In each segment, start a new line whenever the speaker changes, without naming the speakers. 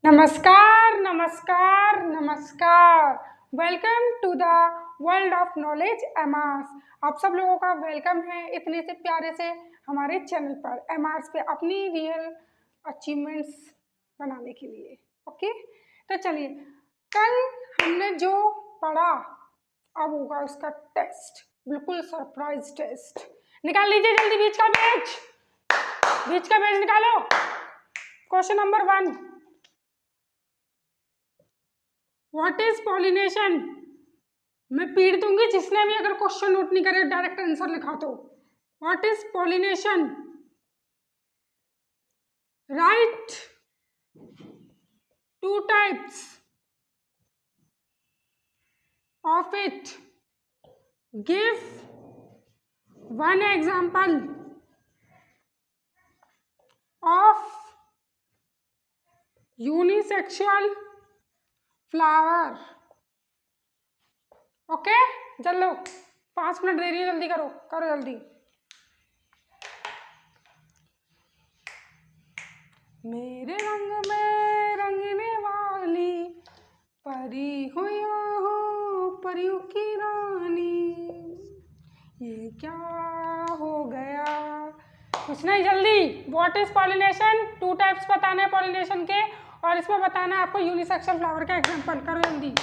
नमस्कार नमस्कार नमस्कार। Welcome to the world of knowledge MRS. आप सब लोगों का वेलकम है इतने से प्यारे से हमारे चैनल पर एमआरस पे अपनी रियल अचीवमेंट्स बनाने के लिए। ओके, तो चलिए, कल हमने जो पढ़ा अब होगा उसका टेस्ट, बिल्कुल सरप्राइज टेस्ट। निकाल लीजिए जल्दी बीच का पेज निकालो। Question number 1, what is pollination. मैं पीट दूंगी जिसने भी अगर क्वेश्चन नोट नहीं करे डायरेक्ट आंसर लिखा तो। What is pollination, right 2 types of it, give 1 example of unisexual flower। Okay, चलो 5 मिनट दे रही है, जल्दी करो जल्दी। मेरे रंग में रंगने वाली परी हो या हो परियों की रानी, ये क्या हो गया। कुछ नहीं, जल्दी। व्हाट इज पॉलिनेशन, 2 टाइप्स बताना है पॉलिनेशन के, और इसमें बताना है आपको यूनिसेक्सुअल फ्लावर का एग्जांपल। करो जल्दी।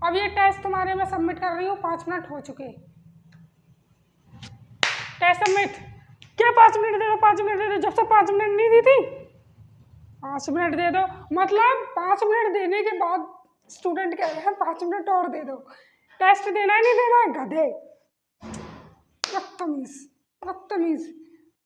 अब ये टेस्ट तुम्हारे मैं सबमिट कर रही हूँ, 5 मिनट हो चुके। Test submit. क्या 5 मिनट दे दो, 5 मिनट दे दो, जब से 5 मिनट नहीं दी थी 5 मिनट दे दो। मतलब 5 मिनट देने के बाद स्टूडेंट कह रहे हैं 5 मिनट और दे दो। टेस्ट देना है नहीं देना है, गधे। बदतमीज।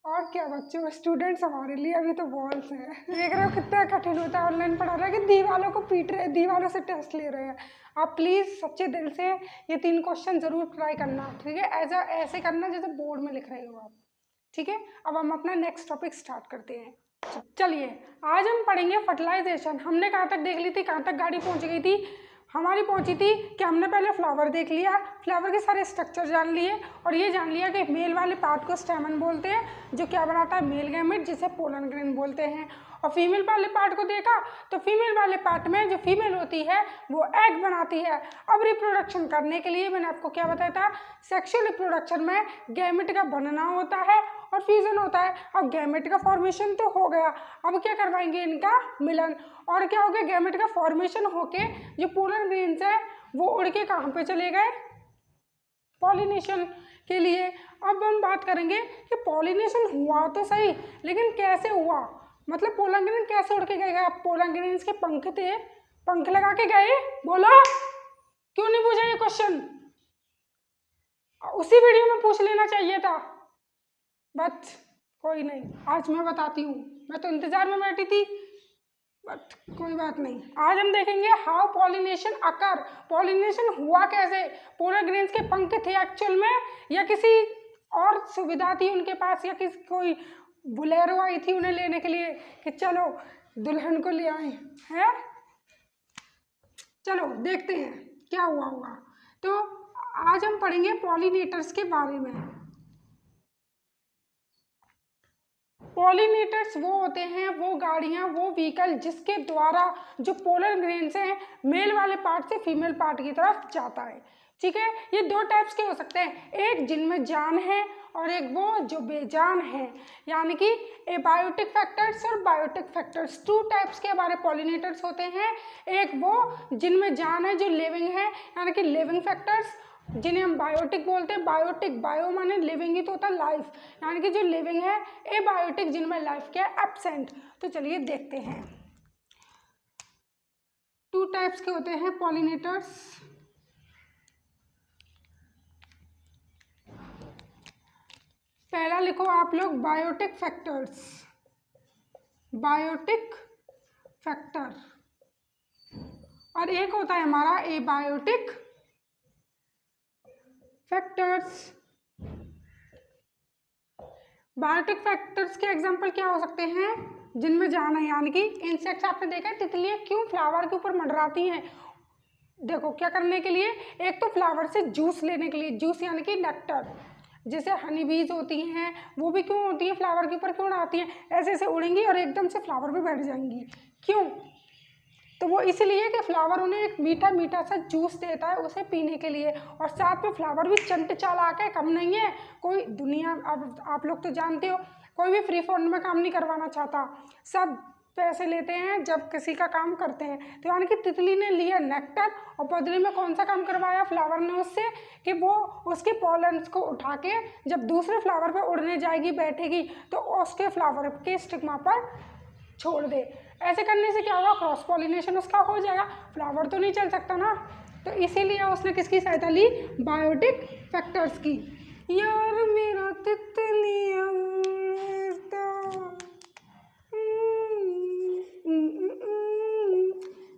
और क्या बच्चों, स्टूडेंट्स हमारे लिए अभी तो बॉल्स हैं। देख रहे हो कितना कठिन होता है ऑनलाइन पढ़ा रहा है कि दीवालों को पीट रहे हैं, दीवालों से टेस्ट ले रहे हैं। आप प्लीज़ सच्चे दिल से ये 3 क्वेश्चन ज़रूर ट्राई करना, ठीक है। ऐसे करना जैसे बोर्ड में लिख रहे हो आप, ठीक है। अब हम अपना नेक्स्ट टॉपिक स्टार्ट करते हैं। चलिए, आज हम पढ़ेंगे फर्टिलाइजेशन। हमने कहाँ तक देख ली थी, कहाँ तक गाड़ी पहुँच गई थी हमारी, पहुंची थी कि हमने पहले फ्लावर देख लिया, फ्लावर के सारे स्ट्रक्चर जान लिए, और ये जान लिया कि मेल वाले पार्ट को स्टेमन बोलते हैं, जो क्या बनाता है मेल गैमेट, जिसे पोलन ग्रेन बोलते हैं। और फीमेल वाले पार्ट को देखा तो फीमेल वाले पार्ट में जो फीमेल होती है वो एग बनाती है। अब रिप्रोडक्शन करने के लिए मैंने आपको क्या बताया था, सेक्सुअल रिप्रोडक्शन में गैमेट का बनना होता है और फ्यूजन होता है। अब गैमेट का फॉर्मेशन तो हो गया, अब क्या करवाएंगे इनका मिलन। और क्या हो गया, गैमेट का फॉर्मेशन होके जो पोलन ग्रेन्स है वो उड़ के कहाँ पे चले गए, पॉलिनेशन के लिए। अब हम बात करेंगे कि पॉलिनेशन हुआ तो सही, लेकिन कैसे हुआ, मतलब पोलन ग्रेन कैसे उड़ के गए। पोलन ग्रेन्स के पंख थे, पंख लगा के गए, बोलो क्यों नहीं पूछा ये क्वेश्चन, उसी वीडियो में पूछ लेना चाहिए था। बट कोई नहीं, आज मैं बताती हूँ, मैं तो इंतजार में बैठी थी, बट कोई बात नहीं। आज हम देखेंगे हाउ पॉलिनेशन अकर, पॉलिनेशन हुआ कैसे। पोलन ग्रेन्स के पंख थे एक्चुअल में, या किसी और सुविधा थी उनके पास, या किसी कोई बुलेरो आई थी उन्हें लेने के लिए कि चलो दुल्हन को ले आए हैं। चलो देखते हैं क्या हुआ होगा। तो आज हम पढ़ेंगे पॉलिनेटर्स के बारे में। पॉलिनेटर्स वो होते हैं, वो गाड़ियाँ, वो व्हीकल जिसके द्वारा जो पोलन ग्रेन्स हैं मेल वाले पार्ट से फीमेल पार्ट की तरफ जाता है, ठीक है। ये 2 टाइप्स के हो सकते हैं, एक जिनमें जान है और एक वो जो बेजान है, यानी कि एबायोटिक फैक्टर्स और बायोटिक फैक्टर्स। 2 टाइप्स के हमारे पॉलिनेटर्स होते हैं, एक वो जिनमें जान है जो लिविंग है, यानी कि लिविंग फैक्टर्स, जिन्हें हम बायोटिक बोलते हैं। बायोटिक, बायो माने लिविंग ही तो होता है, लाइफ, यानी कि जो लिविंग है। एबायोटिक जिनमें लाइफ के एब्सेंट। तो चलिए देखते हैं, 2 टाइप्स के होते हैं पॉलिनेटर्स। पहला लिखो आप लोग बायोटिक फैक्टर्स, बायोटिक फैक्टर, और एक होता है हमारा एबायोटिक फैक्टर्स। बायोटिक फैक्टर्स के एग्जांपल क्या हो सकते हैं, जिनमें जान है, यानी कि इंसेक्ट्स। आपने देखा है तितलियां क्यों फ्लावर के ऊपर मंडराती हैं, देखो क्या करने के लिए, एक तो फ्लावर से जूस लेने के लिए, जूस यानी कि नेक्टर, जैसे हनी बीज होती हैं वो भी क्यों होती है फ्लावर के ऊपर, क्यों आती हैं, ऐसे ऐसे उड़ेंगी और एकदम से फ्लावर पे बैठ जाएंगी, क्यों, वो इसलिए कि फ्लावर उन्हें एक मीठा मीठा सा जूस देता है उसे पीने के लिए, और साथ में फ्लावर भी चंट चालाक है, कम नहीं है कोई। दुनिया अब आप लोग तो जानते हो, कोई भी फ्री फंड में काम नहीं करवाना चाहता, सब पैसे लेते हैं जब किसी का काम करते हैं। तो यानी कि तितली ने लिया नेक्टर और बदले में कौन सा काम करवाया फ्लावर ने उससे, कि वो उसके पॉलन्स को उठा के जब दूसरे फ्लावर पर उड़ने जाएगी, बैठेगी, तो उसके फ्लावर के स्टिग्मा पर छोड़ दे। ऐसे करने से क्या होगा, क्रॉस पॉलिनेशन उसका हो जाएगा, फ्लावर तो नहीं चल सकता ना। तो इसीलिए उसने किसकी सहायता ली, बायोटिक फैक्टर्स की। यार मेरा तितलिया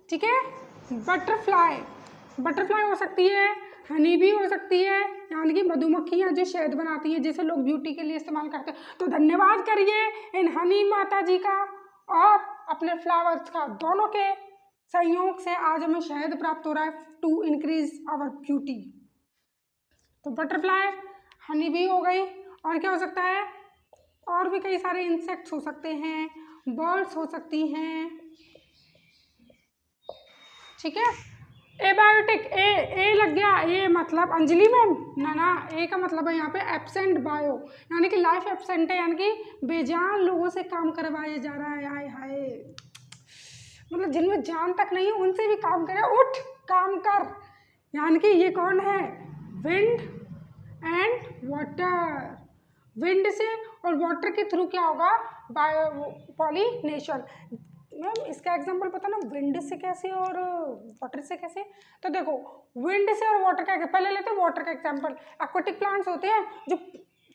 ठीक है। बटरफ्लाई, बटरफ्लाई हो सकती है, हनी भी हो सकती है, यानी कि मधुमक्खियाँ जो शहद बनाती हैं जिसे लोग ब्यूटी के लिए इस्तेमाल करते हैं। तो धन्यवाद करिए इन हनी माता जी का और अपने फ्लावर्स का, दोनों के सहयोग से आज हमें शहद प्राप्त हो रहा है टू इंक्रीज आवर ब्यूटी। तो बटरफ्लाई, हनी भी हो गई, और क्या हो सकता है, और भी कई सारे इंसेक्ट्स हो सकते हैं, बर्ड्स हो सकती हैं, ठीक है। एबायोटिक, ए लग गया, ए मतलब अंजलि मैम ना ना, ए का मतलब है यहाँ पे एब्सेंट बायो, यानी कि लाइफ एब्सेंट है, यानी कि बेजान लोगों से काम करवाया जा रहा है। हाय हाय, मतलब जिनमें जान तक नहीं है उनसे भी काम करे, उठ काम कर। यानी कि ये कौन है, विंड एंड वाटर। विंड से और वाटर के थ्रू क्या होगा, बायो पॉलिनेशन। मैम इसका एग्जांपल पता ना, विंड से कैसे और वाटर से कैसे। तो देखो विंड से और वाटर का, पहले लेते हैं वाटर का एग्जांपल। एक्वाटिक प्लांट्स होते हैं जो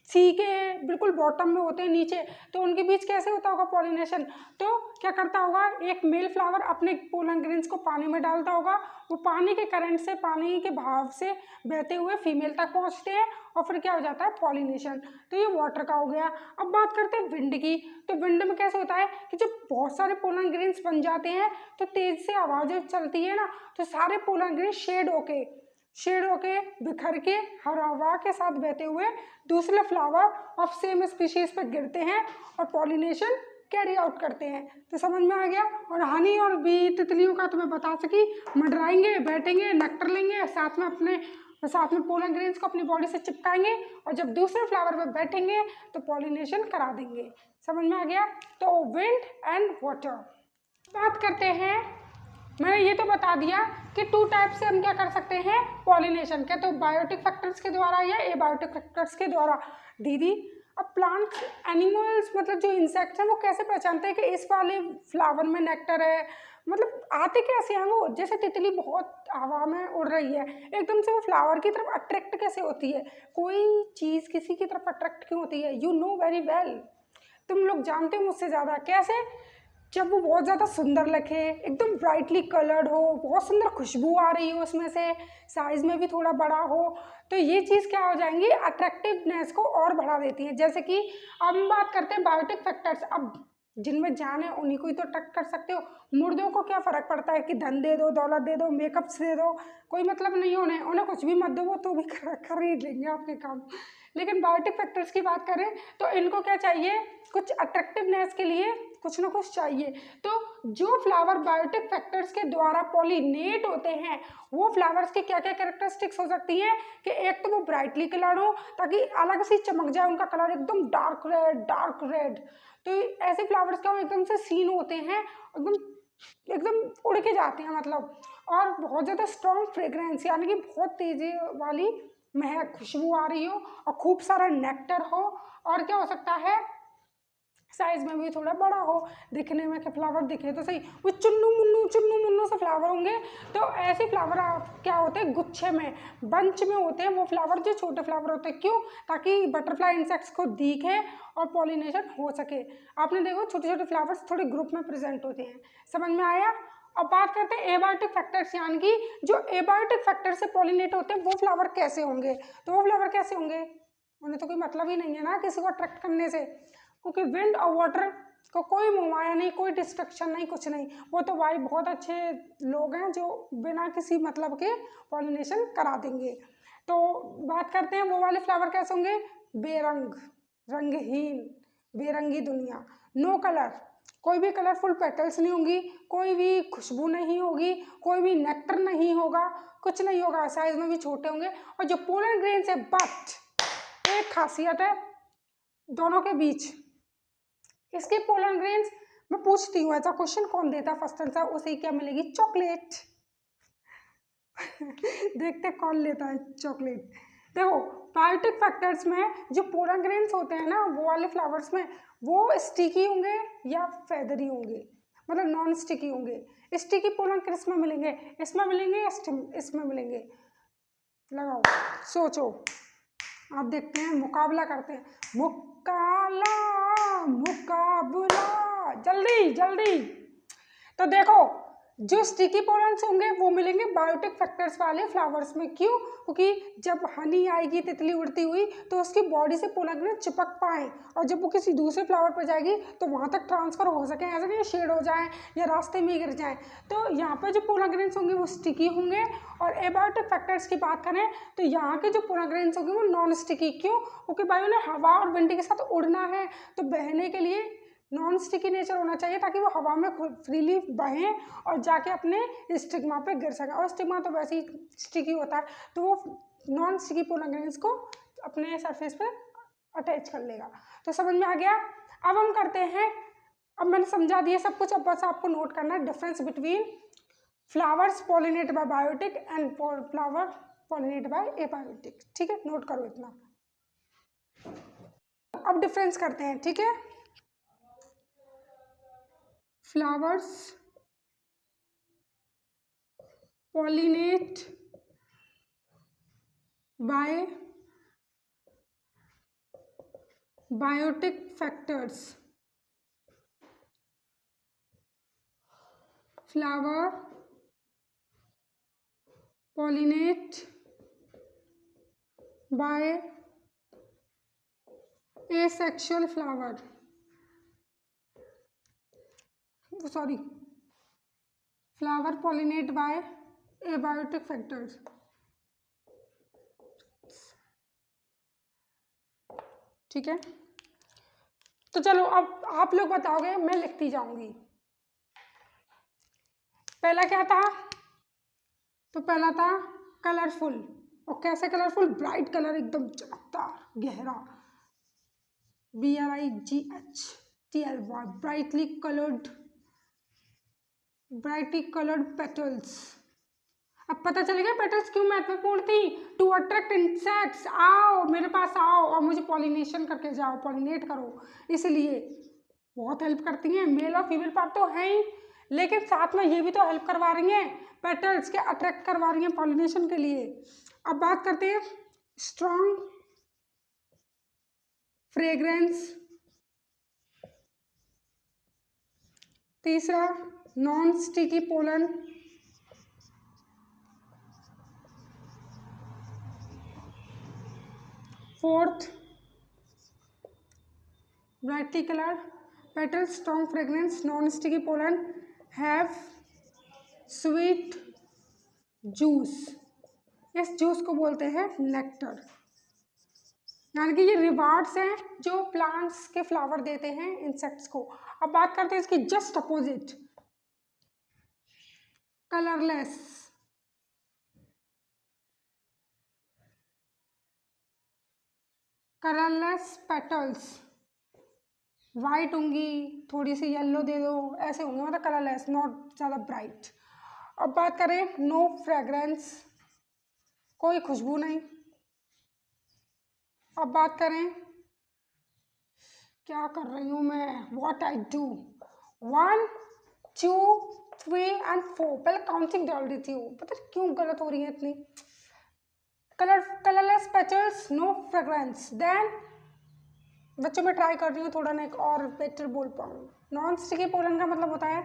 सी के बिल्कुल बॉटम में होते हैं नीचे, तो उनके बीच कैसे होता होगा पॉलिनेशन। तो क्या करता होगा, एक मेल फ्लावर अपने पोलन ग्रेन्स को पानी में डालता होगा, वो पानी के करंट से, पानी के भाव से बहते हुए फीमेल तक पहुंचते हैं, और फिर क्या हो जाता है, पॉलिनेशन। तो ये वाटर का हो गया। अब बात करते हैं विंड की। तो विंड में कैसे होता है कि जब बहुत सारे पोलन ग्रेन्स बन जाते हैं तो तेज से आवाज़ें चलती है ना, तो सारे पोलन ग्रेन्स शेड होके बिखर के हर हवा के साथ बहते हुए दूसरे फ्लावर ऑफ सेम स्पीशीज पर गिरते हैं और पॉलिनेशन कैरी आउट करते हैं। तो समझ में आ गया। और हनी और बी तितलियों का तो मैं बता सकी, मंडराएंगे, बैठेंगे, नेक्टर लेंगे, साथ में पोलन ग्रेन्स को अपनी बॉडी से चिपकाएंगे, और जब दूसरे फ्लावर पर बैठेंगे तो पॉलिनेशन करा देंगे। समझ में आ गया। तो विंड एंड वाटर। बात करते हैं, मैंने ये तो बता दिया कि टू टाइप से हम क्या कर सकते हैं, पॉलिनेशन, क्या तो बायोटिक फैक्टर्स के द्वारा या एबायोटिक फैक्टर्स के द्वारा। दीदी अब प्लांट्स, एनिमल्स, मतलब जो इंसेक्ट्स हैं वो कैसे पहचानते हैं कि इस वाले फ्लावर में नेक्टर है, मतलब आते कैसे हैं वो। जैसे तितली बहुत हवा में उड़ रही है, एकदम से वो फ्लावर की तरफ अट्रैक्ट कैसे होती है, कोई चीज़ किसी की तरफ अट्रैक्ट क्यों होती है, यू नो वेरी वेल, तुम लोग जानते हो मुझसे ज़्यादा। कैसे, जब वो बहुत ज़्यादा सुंदर लगे, एकदम ब्राइटली कलर्ड हो, बहुत सुंदर खुशबू आ रही हो उसमें से, साइज़ में भी थोड़ा बड़ा हो, तो ये चीज़ क्या हो जाएंगी, अट्रैक्टिवनेस को और बढ़ा देती है। जैसे कि अब हम बात करते हैं बायोटिक फैक्टर्स। अब जिनमें जान है उन्हीं को ही तो अट्रैक्ट कर सकते हो, मुर्दों को क्या फ़र्क पड़ता है कि धन दे दो, दौलत दे दो, मेकअप्स दे दो, कोई मतलब नहीं, उन्हें कुछ भी मत दो, वो तो भी खरीद लेंगे आपके काम। लेकिन बायोटिक फैक्टर्स की बात करें तो इनको क्या चाहिए, कुछ अट्रैक्टिवनेस के लिए कुछ ना कुछ चाहिए। तो जो फ्लावर बायोटिक फैक्टर्स के द्वारा पॉलिनेट होते हैं वो फ्लावर्स की क्या क्या कैरेक्टरिस्टिक्स हो सकती हैं, कि एक तो वो ब्राइटली कलर्ड हो ताकि अलग से चमक जाए उनका कलर, एकदम डार्क रेड। तो ऐसे फ्लावर्स क्या एकदम से सीन होते हैं, एकदम एकदम उड़ के जाते हैं मतलब, और बहुत ज़्यादा स्ट्रॉन्ग फ्रेग्रेंस, यानी कि बहुत तेज़ी वाली महक, खुशबू आ रही हो, और खूब सारा नेक्टर हो, और क्या हो सकता है, साइज में भी थोड़ा बड़ा हो, दिखने में कि फ्लावर दिखे तो सही, वो चुन्नू मुन्नू से फ्लावर होंगे। तो ऐसे फ्लावर क्या होते हैं, गुच्छे में, बंच में होते हैं वो फ्लावर, जो छोटे फ्लावर होते हैं। क्यों, ताकि बटरफ्लाई इंसेक्ट्स को दिखे और पॉलिनेशन हो सके। आपने देखो छोटे छोटे फ्लावर्स थोड़े ग्रुप में प्रेजेंट होते हैं। समझ में आया। अब बात करते हैं एबायोटिक फैक्टर्स, यानी कि जो एबायोटिक फैक्टर से पॉलिनेट होते हैं वो फ्लावर कैसे होंगे। तो वो फ्लावर कैसे होंगे, उन्हें तो कोई मतलब ही नहीं है ना किसी को अट्रैक्ट करने से, क्योंकि विंड और वाटर को कोई मुमाया नहीं, कोई डिस्ट्रक्शन नहीं, कुछ नहीं। वो तो भाई बहुत अच्छे लोग हैं जो बिना किसी मतलब के पॉलिनेशन करा देंगे। तो बात करते हैं वो वाले फ्लावर कैसे होंगे, बेरंग, रंगहीन, बेरंगी दुनिया, नो कलर, कोई भी कलरफुल पेटल्स नहीं होंगी, कोई भी खुशबू नहीं होगी, कोई भी नेक्टर नहीं होगा, कुछ नहीं होगा, साइज में भी छोटे होंगे। और जो पोलन ग्रेन्स है, बट एक खासियत है दोनों के बीच, इसके पोलन ग्रेन्स, मैं पूछती हूँ ऐसा क्वेश्चन कौन देता फर्स्ट आंसर, उसे क्या मिलेगी? चॉकलेट। देखते कौन लेता है चॉकलेट। देखो बायोटिक फैक्टर्स में जो पोलन ग्रेन्स होते हैं ना, वो वाले फ्लावर्स में, वो स्टिकी होंगे या फेदरी होंगे, मतलब नॉन स्टिकी होंगे। स्टिकी पोलन किस में मिलेंगे? इसमें मिलेंगे या इसमें मिलेंगे? लगाओ, सोचो। आप देखते हैं, मुकाबला करते हैं, मुकाबला, जल्दी जल्दी। तो देखो जो स्टिकी पोलन्स होंगे वो मिलेंगे बायोटिक फैक्टर्स वाले फ्लावर्स में। क्यों? क्योंकि जब हनी आएगी तितली उड़ती हुई तो उसकी बॉडी से पोलन ग्रेन चिपक पाए, और जब वो किसी दूसरे फ्लावर पर जाएगी तो वहाँ तक ट्रांसफर हो सके, ऐसा नहीं शेड हो जाए या रास्ते में गिर जाए। तो यहाँ पर जो पोलन ग्रेन्स होंगे वो स्टिकी होंगे। और एबायोटिक फैक्टर्स की बात करें तो यहाँ के जो पोलन ग्रेन्स होंगे वो नॉन स्टिकी। क्यों? क्योंकि बायो ने हवा और विंड के साथ उड़ना है, तो बहने के लिए नॉन स्टिकी नेचर होना चाहिए, ताकि वो हवा में फ्रीली बहें और जाके अपने स्टिग्मा पे गिर सकें। और स्टिग्मा तो वैसे ही स्टिकी होता है, तो वो नॉन स्टिकी पोलन ग्रेन्स को अपने सरफेस पे अटैच कर लेगा। तो समझ में आ गया? अब हम करते हैं, अब मैंने समझा दिया सब कुछ, अब बस आपको नोट करना है difference between flowers pollinate by biotic and flower pollinate by abiotic. ठीक है, नोट करो इतना। अब डिफरेंस करते हैं, ठीक है। Flowers pollinate by biotic factors. Flower pollinate by asexual flower. Sorry, flower pollinate by abiotic factors. ठीक है, तो चलो अब आप लोग बताओगे, मैं लिखती जाऊंगी। पहला क्या था? तो पहला था कलरफुल। और कैसे कलरफुल? ब्राइट कलर, एकदम चमकदार गहरा, BRIGHTLY, ब्राइटली कलर्ड पेटल्स। अब पता चलेगा पेटल्स क्यों महत्वपूर्ण थी। टू अट्रैक्ट इंसेक्ट्स, आओ मेरे पास आओ और मुझे पॉलिनेशन करके जाओ, पॉलिनेट करो, इसलिए बहुत हेल्प करती हैं। मेल और फीमेल पार्ट तो है ही, लेकिन साथ में ये भी तो हेल्प करवा रही हैं, पेटल्स के अट्रैक्ट करवा रही हैं पॉलिनेशन के लिए। अब बात करते हैं स्ट्रॉन्ग फ्रेग्रेंस, तीसरा non sticky pollen, fourth brightly colored petals, strong fragrance, non-sticky pollen, have sweet juice। इस जूस को बोलते हैं नेक्टर, यानी कि ये रिवार्ड्स हैं जो प्लांट्स के फ्लावर देते हैं इंसेक्ट्स को। अब बात करते हैं इसकी just opposite, colourless. Colourless petals white होंगी, थोड़ी सी येलो दे दो, ऐसे होंगे, मतलब कलरलेस, नॉट ज़्यादा ब्राइट। अब बात करें नो फ्रेग्रेंस, कोई खुशबू नहीं। अब बात करें, क्या कर रही हूँ मैं, व्हाट आई डू, 1 2 3 एंड 4, पहले काउंटिंग डाल देती हूँ, पता क्यों गलत हो रही है इतनी। Colourless petals, no fragrance. Then बच्चों में ट्राई कर रही हूँ थोड़ा ना एक और बेटर बोल पाऊँ। नॉन स्टिकी पोलन का मतलब होता है,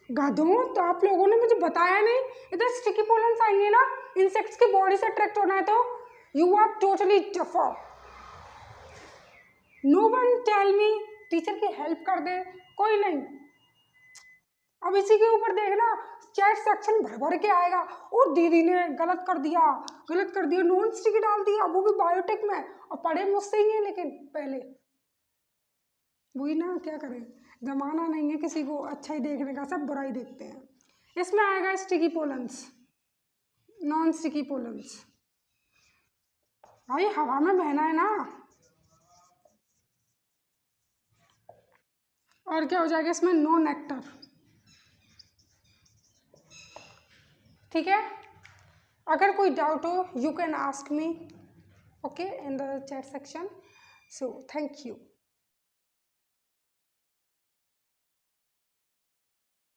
गधों, तो आप लोगों ने मुझे बताया नहीं, इधर स्टिकी पोलन्स आएंगे ना, इंसेक्ट्स की बॉडी से अट्रैक्ट होना है, तो you are totally duffer. No one tell me, teacher की हेल्प कर दे, कोई नहीं। अब इसी के ऊपर देखना चैट सेक्शन भर भर के आएगा, और दीदी ने गलत कर दिया, नॉन स्टिकी डाल दिया, वो भी बायोटेक में, और पढ़े मुझसे ही है लेकिन पहले। वही ना, क्या करें, जमाना नहीं है किसी को अच्छा ही देखने का, सब बुरा ही देखते हैं। इसमें आएगा sticky pollens, non sticky pollens. भाई हवा में बहना है ना। और क्या हो जाएगा इसमें, नो नेक्टर। ठीक है, अगर कोई डाउट हो you can ask me, okay, in the chat section. So thank you.